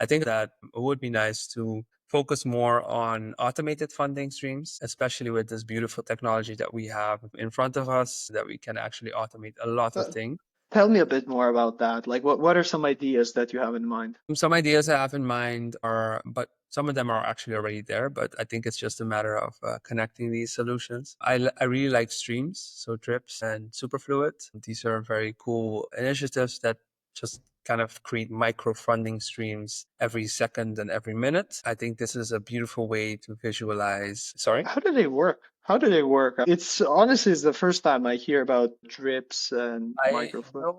I think that it would be nice to focus more on automated funding streams, especially with this beautiful technology that we have in front of us, that we can actually automate a lot of Uh, things. Tell me a bit more about that. Like, what are some ideas that you have in mind? Some ideas I have in mind are, but some of them are actually already there, but I think it's just a matter of connecting these solutions. I really like streams, so Drips and Superfluid. These are very cool initiatives that just kind of create microfunding streams every second and every minute. I think this is a beautiful way to visualize. Sorry? How do they work? How do they work? It's honestly it's the first time I hear about drips and microflow.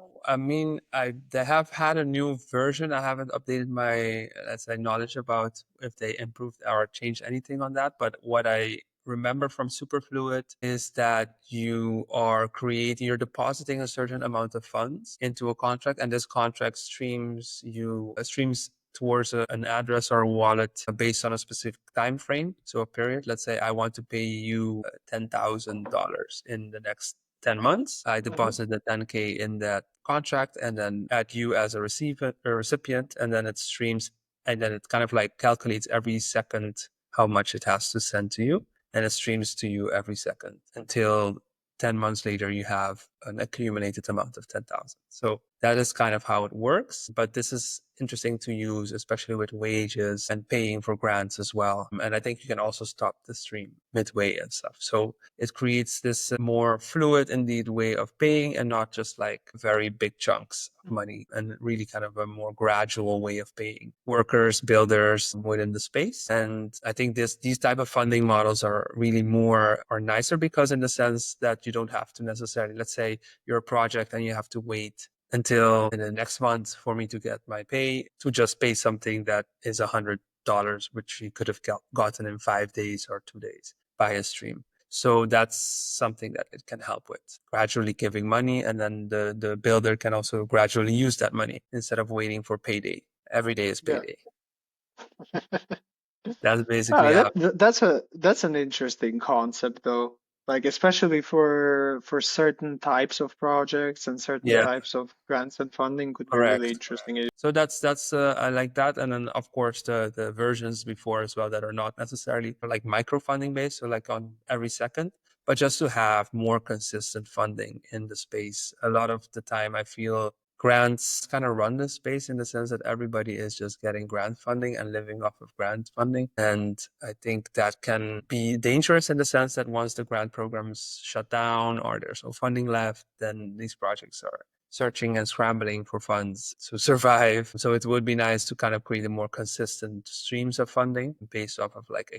They have had a new version. I haven't updated my, let's say, knowledge about if they improved or changed anything on that. But what I remember from Superfluid is that you're depositing a certain amount of funds into a contract, and this contract streams towards an address or a wallet based on a specific time frame. So a period. Let's say I want to pay you $10,000 in the next 10 months. I deposit the 10K in that contract and then add you as a recipient, and then it streams, and then it kind of like calculates every second how much it has to send to you, and it streams to you every second until 10 months later you have an accumulated amount of 10,000. So that is kind of how it works, but this is interesting to use, especially with wages and paying for grants as well. And I think you can also stop the stream midway and stuff. So it creates this more fluid, indeed, way of paying, and not just like very big chunks of money, and really kind of a more gradual way of paying workers, builders within the space. And I think these type of funding models are really nicer, because in the sense that you don't have to necessarily, let's say you're a project and you have to wait until in the next month for me to get my pay, to just pay something that is $100, which you could have gotten in 5 days or 2 days by a stream. So that's something that it can help with, gradually giving money, and then the builder can also gradually use that money instead of waiting for payday. Every day is Yeah. payday. That's basically how. That's an interesting concept though. Like especially for certain types of projects and certain Yeah, types of grants and funding could be really correct. interesting. So that's I like that, and then of course the versions before as well that are not necessarily like microfunding based, so like on every second, but just to have more consistent funding in the space. A lot of the time, I feel grants kind of run the space in the sense that everybody is just getting grant funding and living off of grant funding, and I think that can be dangerous in the sense that once the grant programs shut down or there's no funding left, then these projects are searching and scrambling for funds to survive. So it would be nice to kind of create a more consistent streams of funding based off of like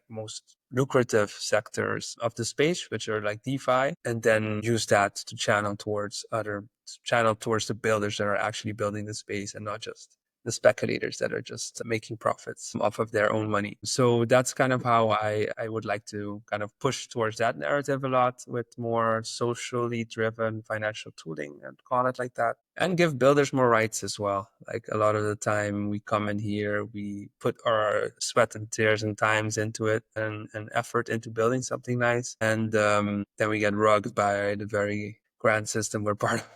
most lucrative sectors of the space, which are like DeFi, and then use that to channel towards the builders that are actually building the space, and not just the speculators that are just making profits off of their own money. So that's kind of how I would like to kind of push towards that narrative a lot, with more socially driven financial tooling, and call it like that, and give builders more rights as well. Like a lot of the time we come in here, we put our sweat and tears and times into it, and effort into building something nice. And then we get rugged by the very grand system we're part of.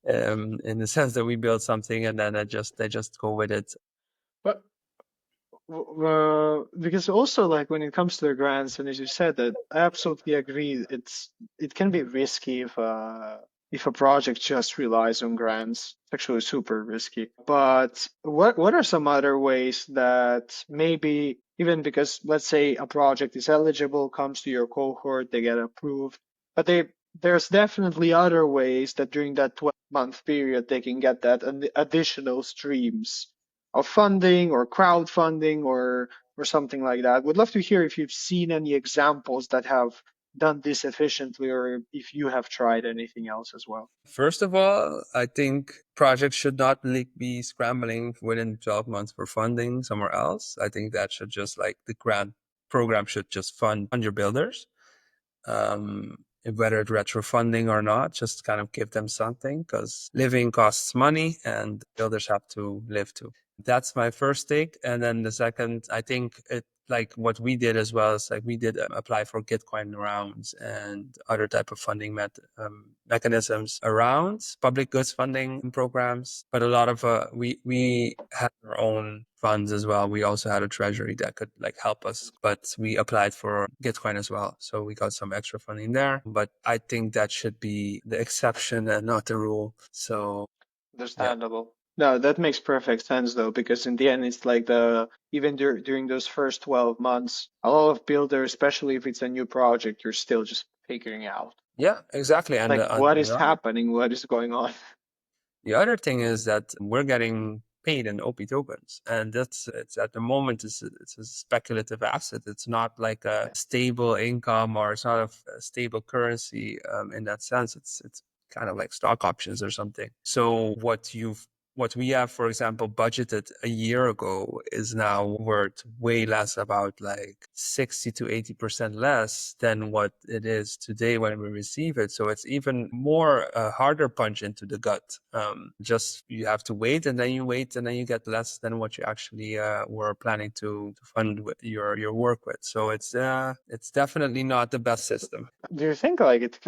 In the sense that we build something and then they just go with it. But because also like when it comes to the grants, and as you said that, I absolutely agree. It can be risky if a project just relies on grants. It's actually super risky. But what are some other ways that maybe even because let's say a project is eligible, comes to your cohort, they get approved, but there's definitely other ways that during that 12-month period they can get that and additional streams of funding or crowdfunding or something like that. Would love to hear if you've seen any examples that have done this efficiently, or if you have tried anything else as well. First of all, I think projects should not be scrambling within 12 months for funding somewhere else. I think that should just, like, the grant program should just fund your builders. Whether it's retro funding or not, just kind of give them something, because living costs money and builders have to live too. That's my first take. And then the second, I think it like what we did as well is like we did apply for Gitcoin rounds and other type of funding mechanisms around public goods funding programs. But a lot of we had our own funds as well. We also had a treasury that could like help us, but we applied for Gitcoin as well. So we got some extra funding there. But I think that should be the exception and not the rule. So Understandable. No, that makes perfect sense though, because in the end, it's like even during those first 12 months, a lot of builders, especially if it's a new project, you're still just figuring out yeah, exactly. And like what is happening, what is going on. the other thing is that we're getting paid in OP tokens, and it's at the moment it's a speculative asset. It's not like a stable income, or it's not a stable currency in that sense. It's kind of like stock options or something. So what we have, for example, budgeted a year ago is now worth way less, about like 60 to 80% less than what it is today when we receive it. So it's even more harder punch into the gut. Just you have to wait, and then you wait, and then you get less than what you actually were planning to fund with your work with. So it's definitely not the best system. Do you think like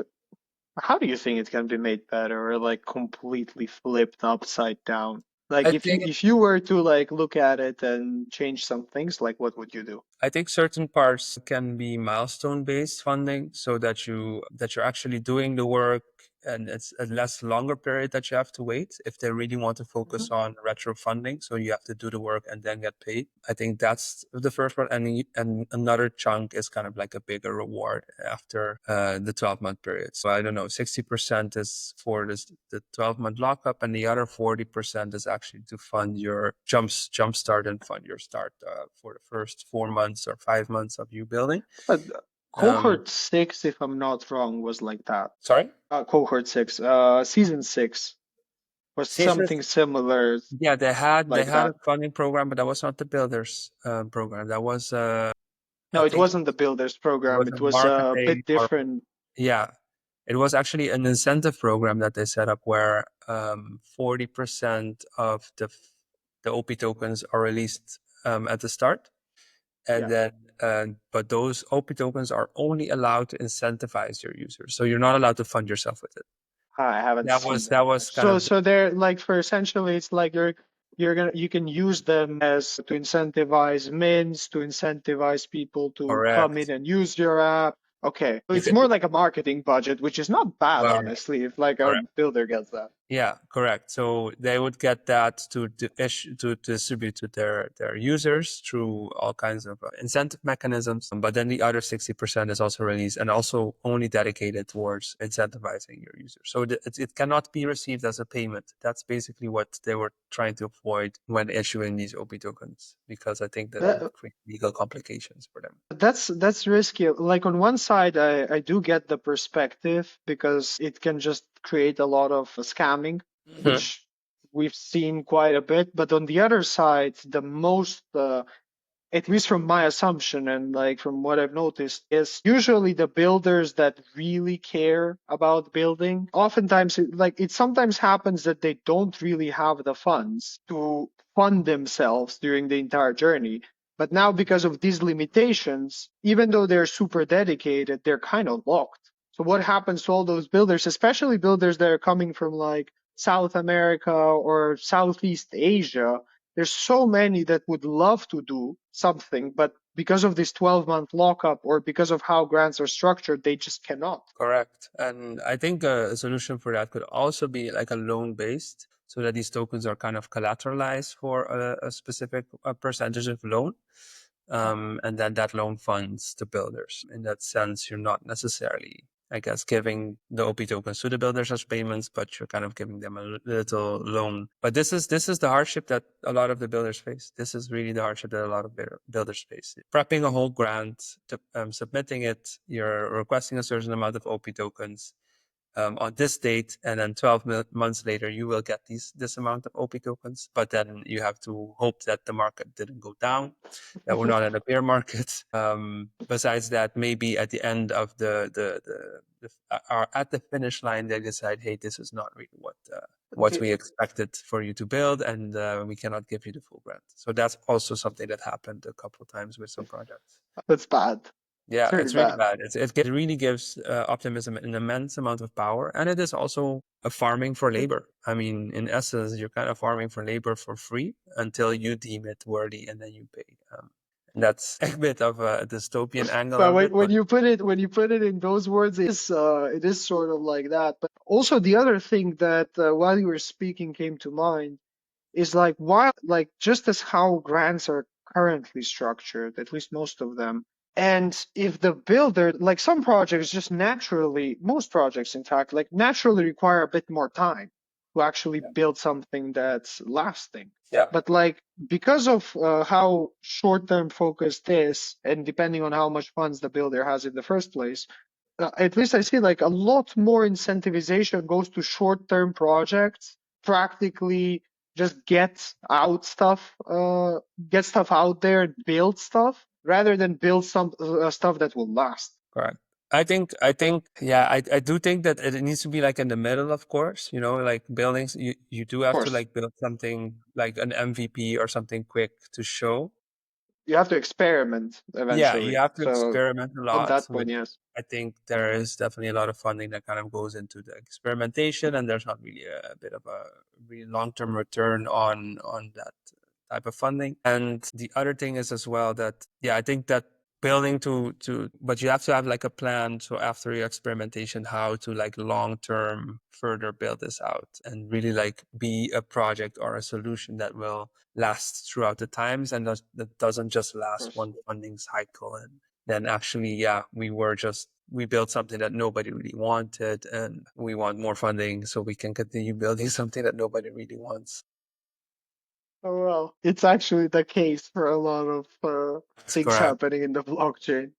how do you think it can be made better or like completely flipped upside down? Like I think if you were to like look at it and change some things, like what would you do? I think certain parts can be milestone-based funding, so that you're actually doing the work, and it's a less longer period that you have to wait if they really want to focus on retro funding. So you have to do the work and then get paid. I think that's the first one, and another chunk is kind of like a bigger reward after the 12-month period. So I don't know, 60% is for the 12-month lockup, and the other 40% is actually to fund your jump start and fund your start for the first 4 months or 5 months of you building. But cohort 6, if I'm not wrong, was like that. Sorry? Cohort 6, season 6 was something similar. Yeah, they had like a that. funding program, but that was not the builders program. That was I No, it think wasn't the builders it program. was It a was a marketing bit different. yeah, it was actually an incentive program that they set up where 40% of the OP tokens are released at the start. And Yeah. then, but those OP tokens are only allowed to incentivize your users. So you're not allowed to fund yourself with it. I haven't seen that. That was kind of So they're like for essentially it's like you can use them as to incentivize mints, to incentivize people to come in correct. and use your app. Okay. So You it's could, more like a marketing budget, which is not bad, correct. honestly, if like a builder gets that. Yeah, correct. So they would get that to distribute to their users through all kinds of incentive mechanisms. But then the other 60% is also released and also only dedicated towards incentivizing your users. So it cannot be received as a payment. That's basically what they were trying to avoid when issuing these OP tokens, because I think that would create legal complications for them. That's risky. Like on one side, I do get the perspective because it can just create a lot of scamming, which we've seen quite a bit. But on the other side, the most at least from my assumption and like from what I've noticed, is usually the builders that really care about building. Oftentimes, it sometimes happens that they don't really have the funds to fund themselves during the entire journey. But now, because of these limitations, even though they're super dedicated, they're kind of locked. So what happens to all those builders, especially builders that are coming from like South America or Southeast Asia? There's so many that would love to do something, but because of this 12-month lockup or because of how grants are structured, they just cannot. Correct. And I think a solution for that could also be like a loan-based, so that these tokens are kind of collateralized for a specific percentage of loan. And then that loan funds the builders. In that sense, you're not necessarily, I guess, giving the OP tokens to the builders as payments, but you're kind of giving them a little loan. But this is the hardship that a lot of the builders face. This is really the hardship that a lot of builders face. Prepping a whole grant, submitting it, you're requesting a certain amount of OP tokens on this date, and then 12 months later, you will get this amount of OP tokens. But then you have to hope that the market didn't go down, that we're not in a bear market. Besides that, maybe at the end of at the finish line, they decide, hey, this is not really what what we expected for you to build, and we cannot give you the full grant. So that's also something that happened a couple of times with some projects. That's bad. Yeah, It's it's really bad. It really gives Optimism an immense amount of power, and it is also a farming for labor. I mean, in essence, you're kind of farming for labor for free until you deem it worthy, and then you pay. And that's a bit of a dystopian angle But of it. when you put it in those words, it is sort of like that. But also the other thing that while you were speaking came to mind is like why like just as how grants are currently structured, at least most of them. And if the builder, like some projects just naturally, most projects in fact, like naturally require a bit more time to actually build something that's lasting. Yeah. But like because of how short-term focused is, and depending on how much funds the builder has in the first place, at least I see like a lot more incentivization goes to short-term projects, practically just get stuff out there and build stuff rather than build some stuff that will last. Correct. Yeah, I do think that it needs to be like in the middle, of course, like buildings, you do Of have to course, like build something like an MVP or something quick to show. you have to experiment Yeah, you eventually. have to So experiment a on lot, that point, which yes. I think there is definitely a lot of funding that kind of goes into the experimentation, and there's not really a bit of a really long-term return on that type of funding. And the other thing is as well that, yeah, I think that building but you have to have like a plan. So after your experimentation, how to like long-term further build this out and really like be a project or a solution that will last throughout the times and that doesn't just Of last course. one funding cycle. And then actually, yeah, we built something that nobody really wanted and we want more funding so we can continue building something that nobody really wants. Oh well, it's actually the case for a lot of That's things correct. happening in the blockchain.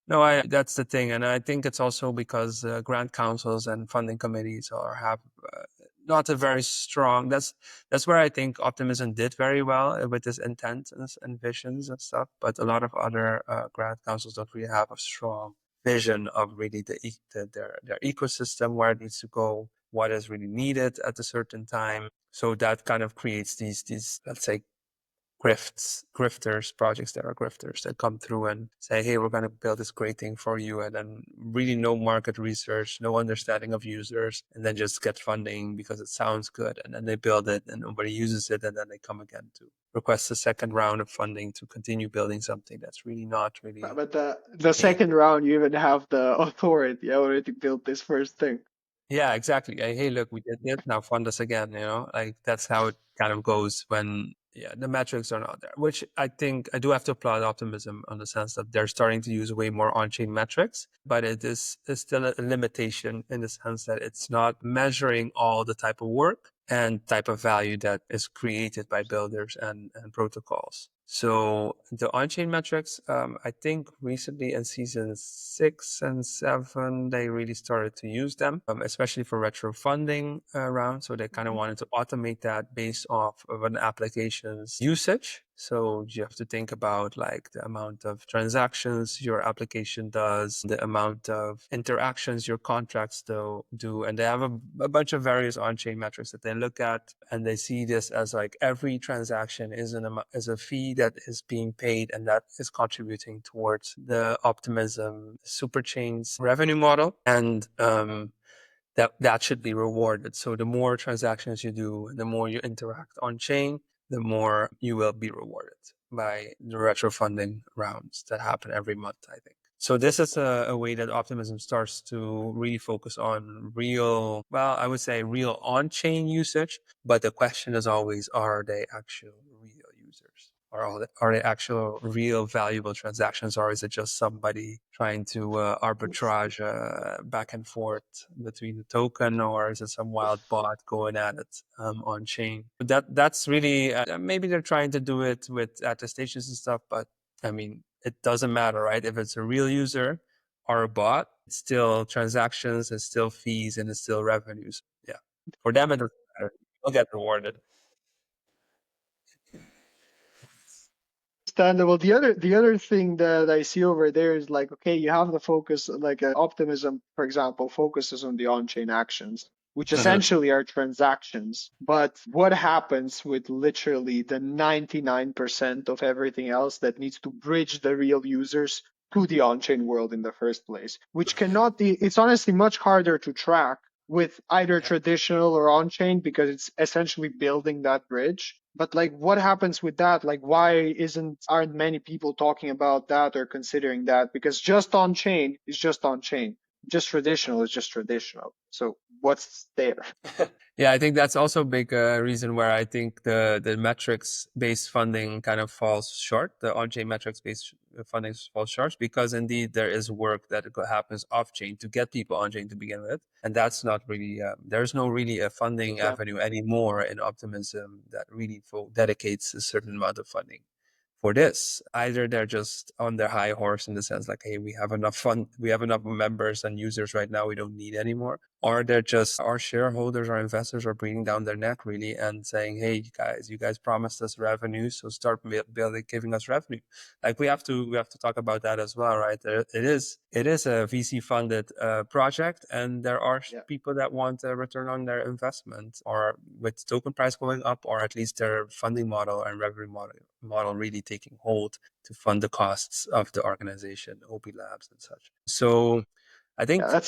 No, that's the thing, and I think it's also because grant councils and funding committees have not a very strong. That's where I think Optimism did very well with its intent and visions and stuff. But a lot of other grant councils don't really have a strong vision of really their ecosystem, where it needs to go, what is really needed at a certain time. So that kind of creates these let's say projects that are grifters that come through and say, hey, we're going to build this great thing for you. And then really no market research, no understanding of users, and then just get funding because it sounds good. And then they build it and nobody uses it. And then they come again to request a second round of funding to continue building something that's really not really. But the Hey, second round, you even have the authority already built this first thing. yeah, exactly. Hey, look, we did it. Now fund us again. Like that's how it kind of goes when, yeah, the metrics are not there. Which I think I do have to applaud Optimism on the sense that they're starting to use way more on-chain metrics, but it's still a limitation in the sense that it's not measuring all the type of work and type of value that is created by builders and protocols. So the on-chain metrics, I think recently in season 6 and 7, they really started to use them, especially for retro funding rounds. So they kind of wanted to automate that based off of an application's usage. So you have to think about like the amount of transactions your application does, the amount of interactions your contracts do. And they have a bunch of various on-chain metrics that they look at, and they see this as like every transaction is a fee that is being paid, and that is contributing towards the Optimism Superchain's revenue model. And that should be rewarded. So the more transactions you do, the more you interact on chain, the more you will be rewarded by the retro funding rounds that happen every month, I think. So this is a way that Optimism starts to really focus on real, well, I would say real on-chain usage. But the question is always, are they actual real users? Are they actual real valuable transactions, or is it just somebody trying to arbitrage back and forth between the token, or is it some wild bot going at it on chain? That's really maybe they're trying to do it with attestations and stuff, but I mean it doesn't matter, right? If it's a real user or a bot, it's still transactions, it's still fees, and it's still revenues. Yeah, for them it doesn't matter. They'll get rewarded. Understandable. The other thing that I see over there is like, okay, you have the focus, like Optimism, for example, focuses on the on-chain actions. which essentially are transactions. But what happens with literally the 99% of everything else that needs to bridge the real users to the on-chain world in the first place, which cannot be, it's honestly much harder to track with either Yeah. traditional or on-chain because it's essentially building that bridge. But like, what happens with that? Like, why aren't many people talking about that or considering that? Because just on-chain is just on-chain. Just traditional is just traditional. So what's there? Yeah, I think that's also a big reason where I think the metrics based funding kind of falls short. The on-chain metrics based funding falls short because indeed there is work that happens off-chain to get people on-chain to begin with, and that's not really there's no really a funding Yeah. avenue anymore in Optimism that really dedicates a certain amount of funding for this. Either they're just on their high horse in the sense like, hey, we have enough fun, we have enough members and users right now, we don't need anymore. Or they're just, our shareholders, our investors are breathing down their neck really and saying, hey, you guys promised us revenue, so start building, giving us revenue. Like we have to talk about that as well, right? It is a VC funded project, and there are Yeah. people that want a return on their investment, or with token price going up, or at least their funding model and revenue model really taking hold to fund the costs of the organization, OP Labs and such. So I think Yeah,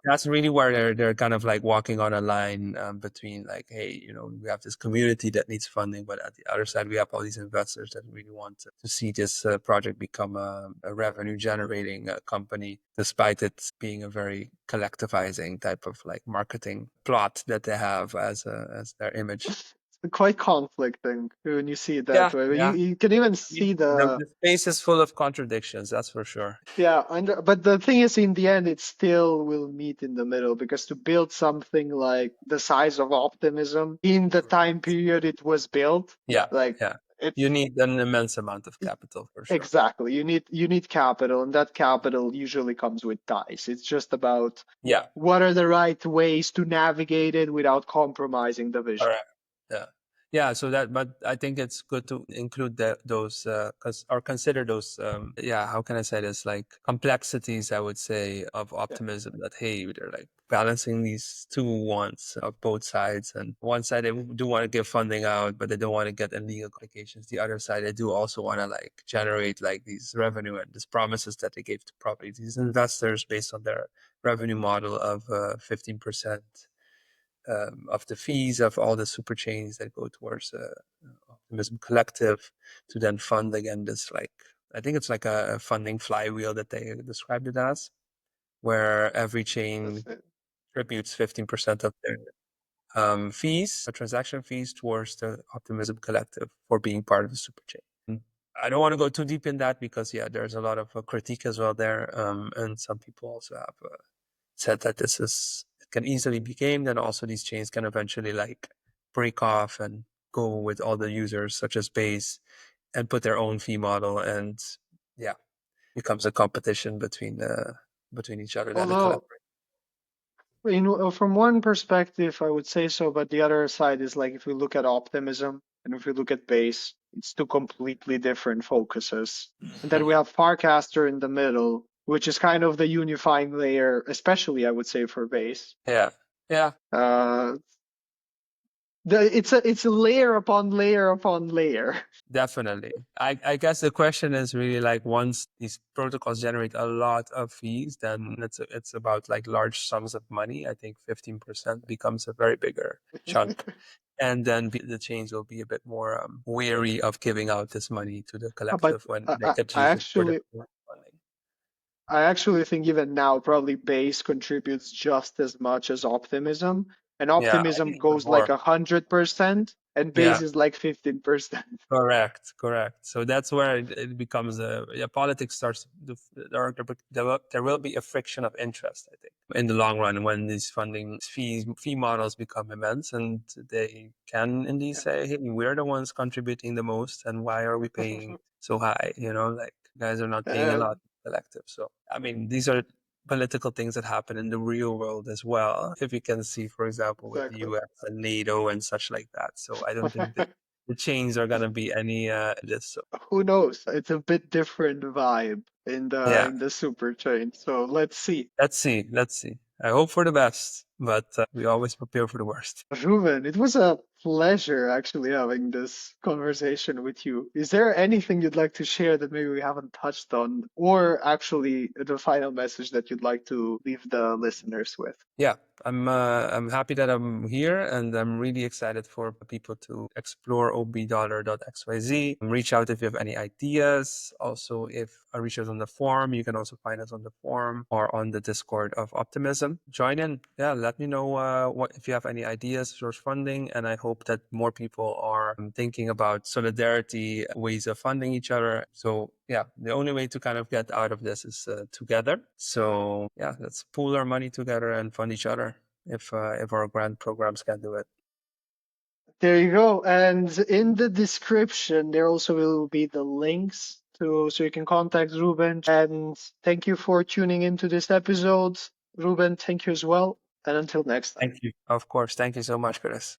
that's really where they're kind of like walking on a line between like, hey, we have this community that needs funding, but at the other side we have all these investors that really want to see this project become a revenue generating company, despite it being a very collectivizing type of like marketing plot that they have as their image. quite conflicting when you see it that Yeah, way. yeah. You can even see The space is full of contradictions, that's for sure. yeah, but the thing is, in the end, it still will meet in the middle because to build something like the size of Optimism in the time period it was built, Yeah, like yeah. You it's need an immense amount of capital for sure. exactly you need capital, and that capital usually comes with dice. It's just about Yeah. what are the right ways to navigate it without compromising the vision. Correct. Yeah. Yeah. So but I think it's good to include those, or consider those, yeah, how can I say this? Like complexities, I would say, of Yeah. optimism that, hey, they're like balancing these two wants of both sides. And one side, they do want to give funding out, but they don't want to get illegal applications. The other side, they do also want to like generate like these revenue and these promises that they gave to probably these investors based on their revenue model of 15%. Of the fees of all the super chains that go towards Optimism Collective to then fund again this like, I think it's like a funding flywheel that they described it as, where every That's chain it. contributes 15% of their fees, transaction fees towards the Optimism Collective for being part of the super chain. I don't want to go too deep in that because yeah, there's a lot of critique as well there, and some people also have said that it can easily be gamed, and also these chains can eventually like break off and go with all the users such as Base and put their own fee model, and yeah, becomes a competition between each other than a Although collaboration. from one perspective, I would say so, but the other side is like if we look at Optimism and if we look at Base, it's two completely different focuses. And then we have Farcaster in the middle, which is kind of the unifying layer, especially I would say for Base. Yeah, yeah, Uh, it's a layer upon layer upon layer. definitely. I guess the question is really like, once these protocols generate a lot of fees, then it's about like large sums of money. I think 15% becomes a very bigger chunk. And then the chains will be a bit more wary of giving out this money to the But collective when I, they I could I use it for their actually own funding. I actually think even now probably Base contributes just as much as Optimism, and Yeah, I Optimism think even goes like more. 100%, and Yeah, Base is like 15%. correct. So that's where it becomes yeah, politics starts. There will be a friction of interest, I think, in the long run when these funding fee models become immense, and they can indeed say, hey, we're the ones contributing the most, and why are we paying so high? Like you guys are not paying a Uh, lot collective. So I mean, these are political things that happen in the real world as well. If you can see, for example, with the exactly. US and NATO and such like that. So I don't think the chains are gonna be any this. So Who knows? It's a bit different vibe in the yeah, in the super chain. So let's see. let's see. I hope for the best. but we always prepare for the worst. Ruben, it was a pleasure actually having this conversation with you. Is there anything you'd like to share that maybe we haven't touched on, or actually the final message that you'd like to leave the listeners with? Yeah, I'm happy that I'm here, and I'm really excited for people to explore obdollar.xyz. Reach out if you have any ideas. Also, if I reach out on the forum, you can also find us on the forum or on the Discord of Optimism. Join in. Yeah, let me know what if you have any ideas, source funding, and I hope that more people are thinking about solidarity, ways of funding each other. So yeah, the only way to kind of get out of this is together. So yeah, let's pool our money together and fund each other if our grant programs can do it. There you go. And in the description, there also will be the links to so you can contact Ruben. And thank you for tuning into this episode. Ruben, thank you as well. And until next time. Thank you. Of course. Thank you so much, Kris.